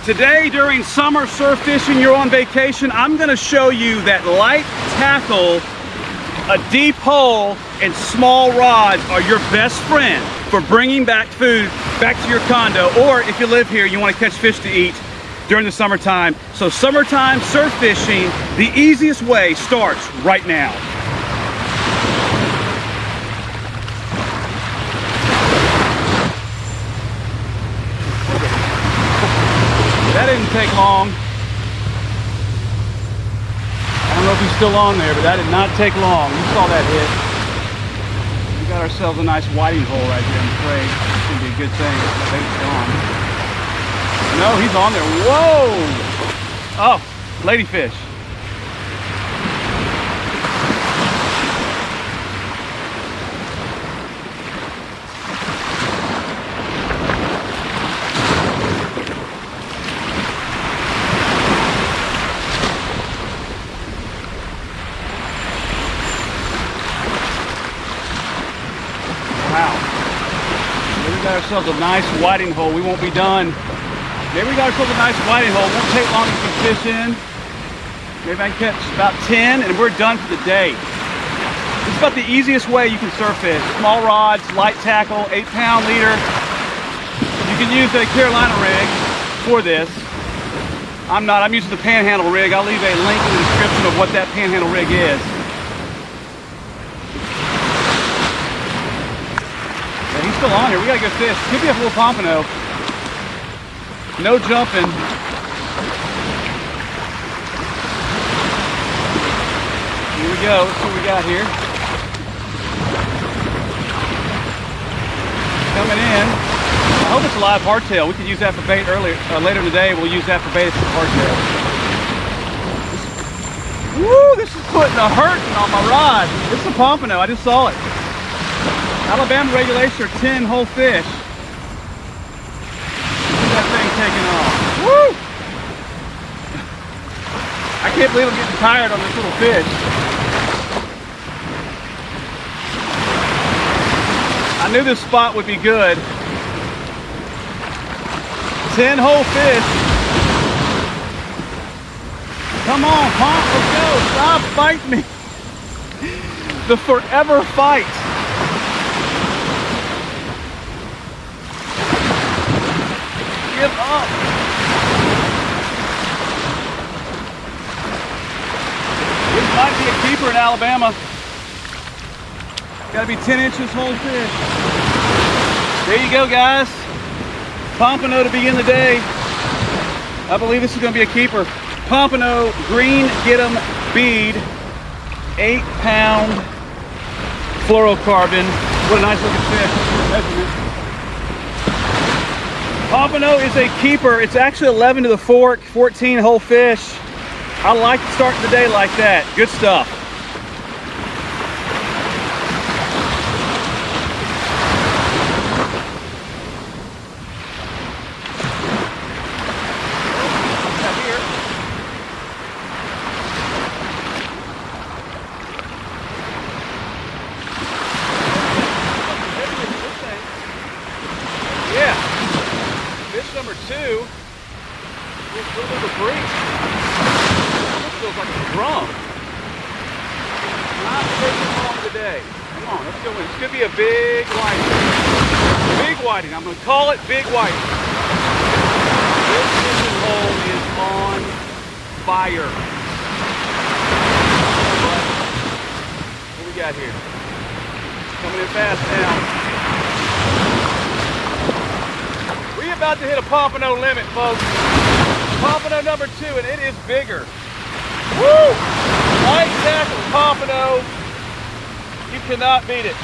Today during summer surf fishing, you're on vacation, I'm gonna show you that light tackle, a deep hole, and small rods are your best friend for bringing back food back to your condo, or if you live here, you wanna catch fish to eat during the summertime. So summertime surf fishing, the easiest way starts right now. That didn't take long. I don't know if he's still on there, but that did not take long. You saw that hit. We got ourselves a nice whiting hole right here, I'm afraid. It's gonna be a good thing. The bait's gone. No, he's on there. Whoa! Oh, ladyfish. Wow. Maybe we got ourselves a nice whiting hole. We won't be done. Maybe we got ourselves a nice whiting hole. It won't take long to get fish in. Maybe I can catch about 10 and we're done for the day. This is about the easiest way you can surf fish. Small rods, light tackle, 8-pound leader. You can use a Carolina rig for this. I'm using the Panhandle rig. I'll leave a link in the description of what that Panhandle rig is. He's still on here. We gotta go fish. Could be a little pompano. No jumping. Here we go. Let's see what we got here. Coming in. I hope it's a live hardtail. We could use that for bait later in the day. We'll use that for bait if it's hardtail. Woo! This is putting a hurting on my rod. This is a pompano. I just saw it. Alabama regulations are 10 whole fish. Look at that thing taking off. Woo! I can't believe I'm getting tired on this little fish. I knew this spot would be good. 10 whole fish. Come on, Pomp, let's go. Stop fighting me. The forever fight. Give up. This might be a keeper in Alabama. Gotta be 10 inches whole fish. There you go, guys. Pompano to begin the day. I believe this is gonna be a keeper. Pompano green Get-'em bead, 8-pound fluorocarbon. What a nice looking fish. Measurement. Pompano is a keeper. It's actually 11 to the fork, 14 whole fish. I like to start the day like that. Good stuff. Yeah. Fish number 2 is a little bit of a breach. This feels like a drum. Not taking long today. Come on, let's go in. This could be a big whiting. Big whiting. I'm going to call it big whiting. This fishing hole is on fire. What we got here? Coming in fast now. We're about to hit a pompano limit, folks. Pompano number 2, and it is bigger. Woo! Light tackle pompano. You cannot beat it.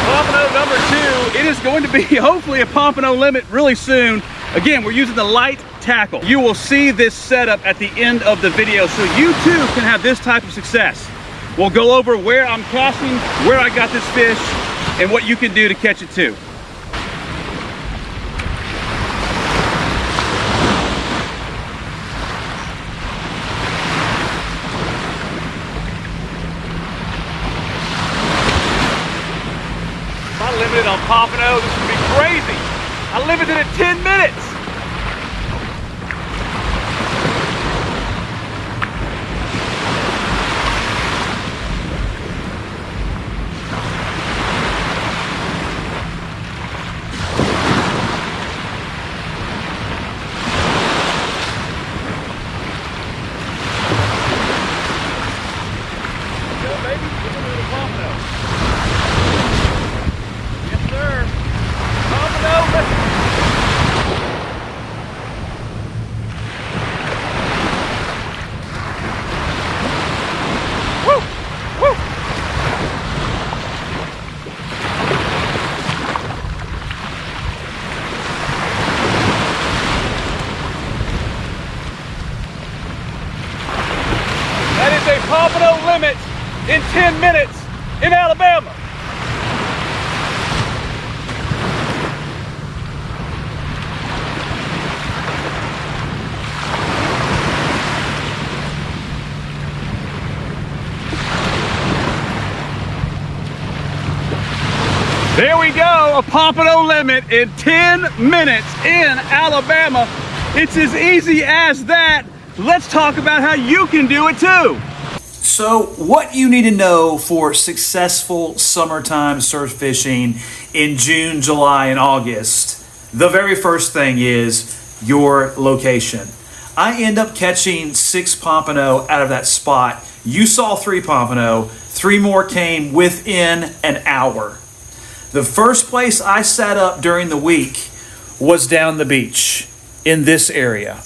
Pompano number 2. It is going to be hopefully a pompano limit really soon. Again, we're using the light tackle. You will see this setup at the end of the video, so you too can have this type of success. We'll go over where I'm casting, where I got this fish, and what you can do to catch it too. If I limit it on pompano. This would be crazy. I limited it 10 minutes. A pompano limit in 10 minutes in Alabama. There we go, a pompano limit in 10 minutes in Alabama. It's as easy as that. Let's talk about how you can do it too. So what you need to know for successful summertime surf fishing in June, July, and August, the very first thing is your location. I end up catching 6 pompano out of that spot. You saw 3 pompano, 3 more came within an hour. The first place I sat up during the week was down the beach in this area.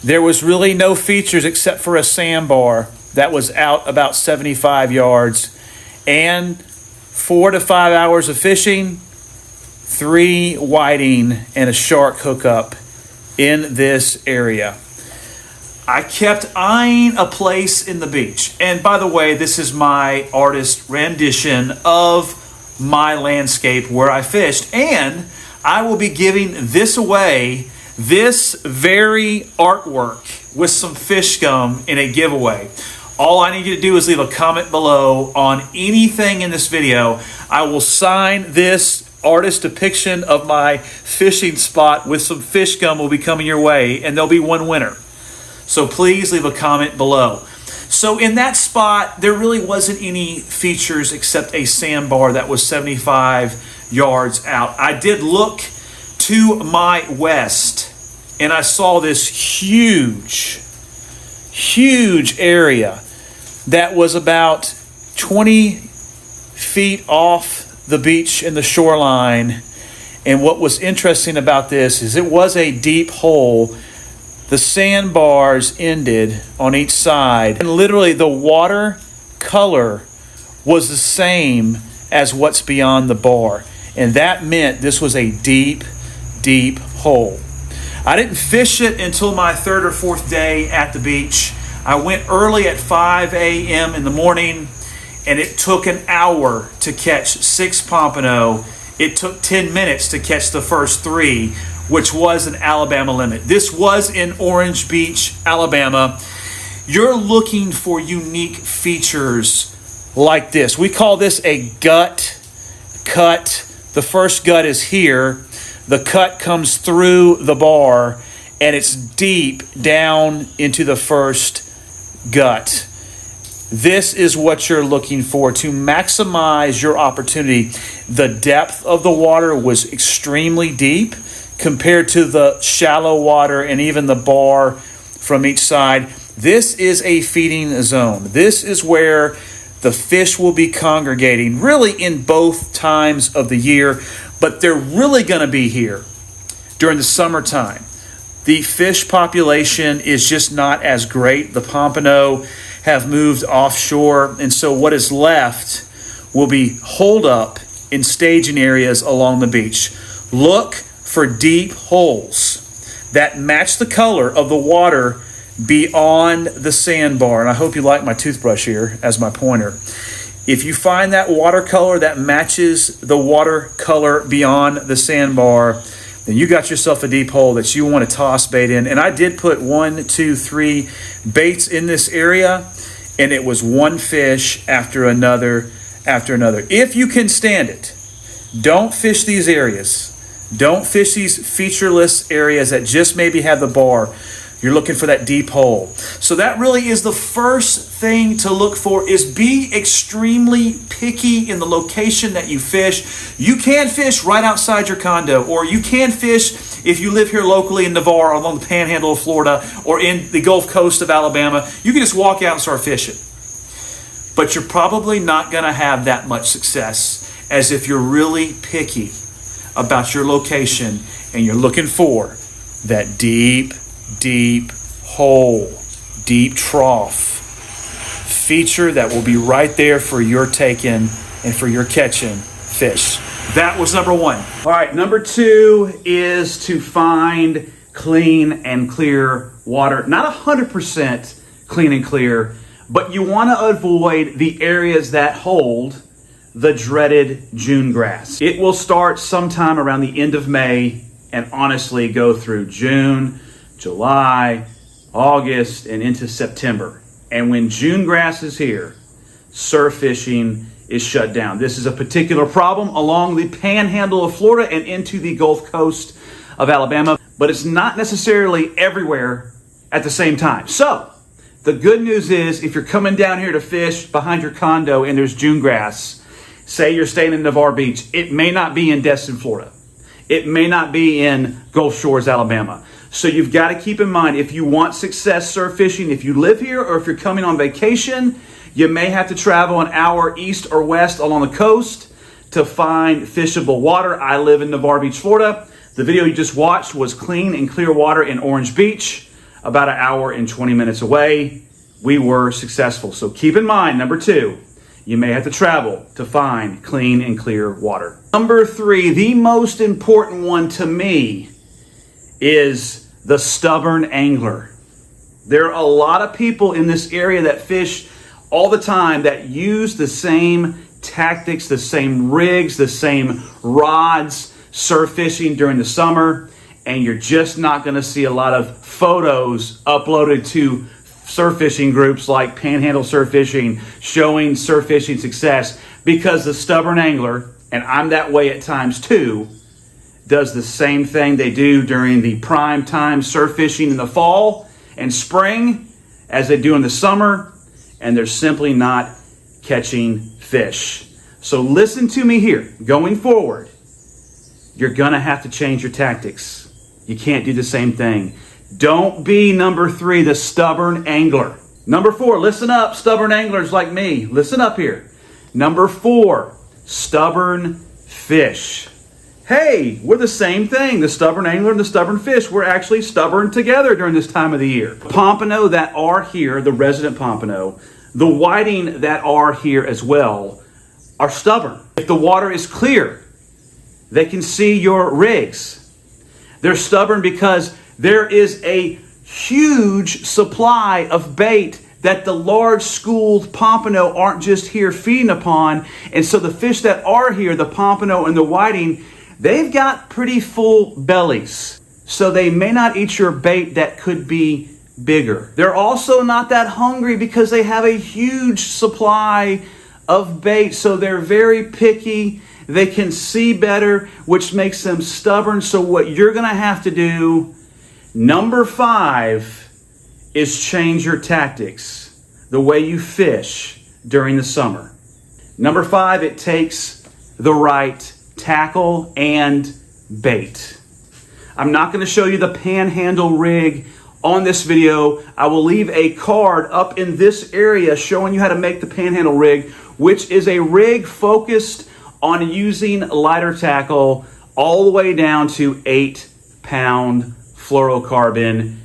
There was really no features except for a sandbar that was out about 75 yards, and 4 to 5 hours of fishing, 3 whiting and a shark hookup in this area. I kept eyeing a place in the beach. And by the way, this is my artist rendition of my landscape where I fished. And I will be giving this away, this very artwork with some fish scum in a giveaway. All I need you to do is leave a comment below on anything in this video. I will sign this artist depiction of my fishing spot with some fish gum will be coming your way, and there'll be one winner. So please leave a comment below. So in that spot, there really wasn't any features except a sandbar that was 75 yards out. I did look to my west, and I saw this huge area that was about 20 feet off the beach and the shoreline. And what was interesting about this is it was a deep hole. The sandbars ended on each side, and literally the water color was the same as what's beyond the bar. And that meant this was a deep hole. I didn't fish it until my 3rd or 4th day at the beach. I went early at 5 a.m. in the morning, and it took an hour to catch 6 pompano. It took 10 minutes to catch the first 3, which was an Alabama limit. This was in Orange Beach, Alabama. You're looking for unique features like this. We call this a gut cut. The first gut is here. The cut comes through the bar, and it's deep down into the first gut. This is what you're looking for to maximize your opportunity. The depth of the water was extremely deep compared to the shallow water and even the bar from each side. This is a feeding zone. This is where the fish will be congregating really in both times of the year, but they're really going to be here during the summertime. The fish population is just not as great. The pompano have moved offshore, and so what is left will be holed up in staging areas along the beach. Look for deep holes that match the color of the water beyond the sandbar. And I hope you like my toothbrush here as my pointer. If you find that watercolor that matches the watercolor beyond the sandbar, then you got yourself a deep hole that you want to toss bait in. And I did put 1, 2, 3 baits in this area, and it was one fish after another after another. If you can stand it, Don't fish these areas. Don't fish these featureless areas that just maybe have the bar. You're looking for that deep hole. So that really is the first thing to look for, is be extremely picky in the location that you fish. You can fish right outside your condo, or you can fish if you live here locally in Navarre along the panhandle of Florida or in the Gulf Coast of Alabama. You can just walk out and start fishing. But you're probably not going to have that much success as if you're really picky about your location and you're looking for that deep hole, deep trough feature that will be right there for your taking and for your catching fish. That was number one. All right, number two is to find clean and clear water. Not 100% clean and clear, but you want to avoid the areas that hold the dreaded June grass. It will start sometime around the end of May and honestly go through June, July, August, and into September. And when June grass is here, surf fishing is shut down. This is a particular problem along the panhandle of Florida and into the Gulf Coast of Alabama, but it's not necessarily everywhere at the same time. So the good news is, if you're coming down here to fish behind your condo and there's June grass, say you're staying in Navarre Beach, it may not be in Destin, Florida. It may not be in Gulf Shores, Alabama. So you've got to keep in mind, if you want success surf fishing, if you live here or if you're coming on vacation, you may have to travel an hour east or west along the coast to find fishable water. I live in Navarre Beach, Florida. The video you just watched was clean and clear water in Orange Beach, about an hour and 20 minutes away. We were successful. So keep in mind, number two, you may have to travel to find clean and clear water. Number three, the most important one to me, is the stubborn angler. There are a lot of people in this area that fish all the time that use the same tactics, the same rigs, the same rods, surf fishing during the summer, and you're just not going to see a lot of photos uploaded to surf fishing groups like Panhandle Surf Fishing showing surf fishing success, because the stubborn angler, and I'm that way at times too, does the same thing they do during the prime time surf fishing in the fall and spring as they do in the summer, and they're simply not catching fish. So listen to me here. Going forward, you're going to have to change your tactics. You can't do the same thing. Don't be number three, the stubborn angler. Number four, listen up, stubborn anglers like me. Listen up here. Number four, stubborn fish. Hey, we're the same thing. The stubborn angler and the stubborn fish. We're actually stubborn together during this time of the year. Pompano that are here, the resident pompano, the whiting that are here as well, are stubborn. If the water is clear, they can see your rigs. They're stubborn because there is a huge supply of bait that the large schooled pompano aren't just here feeding upon. And so the fish that are here, the pompano and the whiting, they've got pretty full bellies. So they may not eat your bait that could be bigger. They're also not that hungry because they have a huge supply of bait. So they're very picky. They can see better, which makes them stubborn. So what you're going to have to do, number five, is change your tactics, the way you fish during the summer. Number five, it takes the right tackle and bait. I'm not going to show you the panhandle rig on this video. I will leave a card up in this area showing you how to make the panhandle rig, which is a rig focused on using lighter tackle all the way down to 8-pound fluorocarbon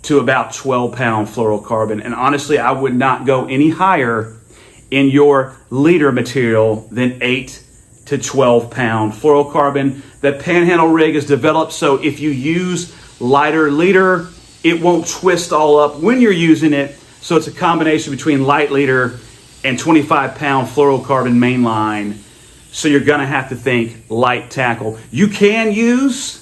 to about 12-pound fluorocarbon. And honestly, I would not go any higher in your leader material than 8 to 12-pound fluorocarbon. The panhandle rig is developed so if you use lighter leader, it won't twist all up when you're using it. So it's a combination between light leader and 25-pound fluorocarbon mainline. So you're gonna have to think light tackle. You can use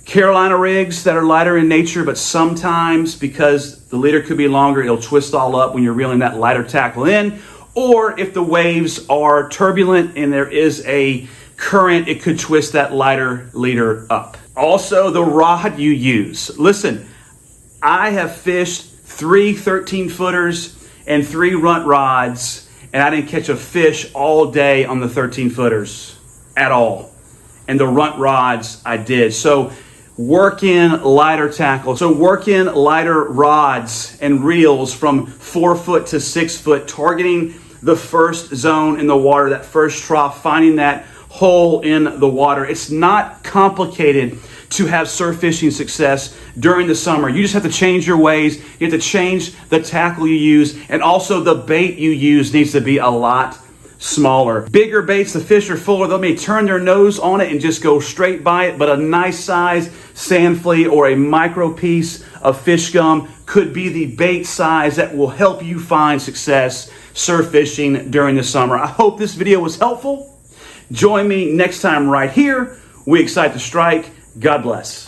Carolina rigs that are lighter in nature, but sometimes because the leader could be longer, it'll twist all up when you're reeling that lighter tackle in. Or if the waves are turbulent and there is a current, it could twist that lighter leader up. Also, the rod you use. Listen, I have fished 3 13-footers and 3 runt rods, and I didn't catch a fish all day on the 13-footers at all. And the runt rods I did. So work in lighter tackle. So work in lighter rods and reels from 4 foot to 6 foot, targeting the first zone in the water, that first trough, finding that hole in the water. It's not complicated to have surf fishing success during the summer. You just have to change your ways. You have to change the tackle you use, and also the bait you use needs to be a lot smaller. Bigger baits, the fish are fuller. They may turn their nose on it and just go straight by it, but a nice size sand flea or a micro piece of fish scum could be the bait size that will help you find success surf fishing during the summer. I hope this video was helpful. Join me next time right here. We Excite to Strike. God bless.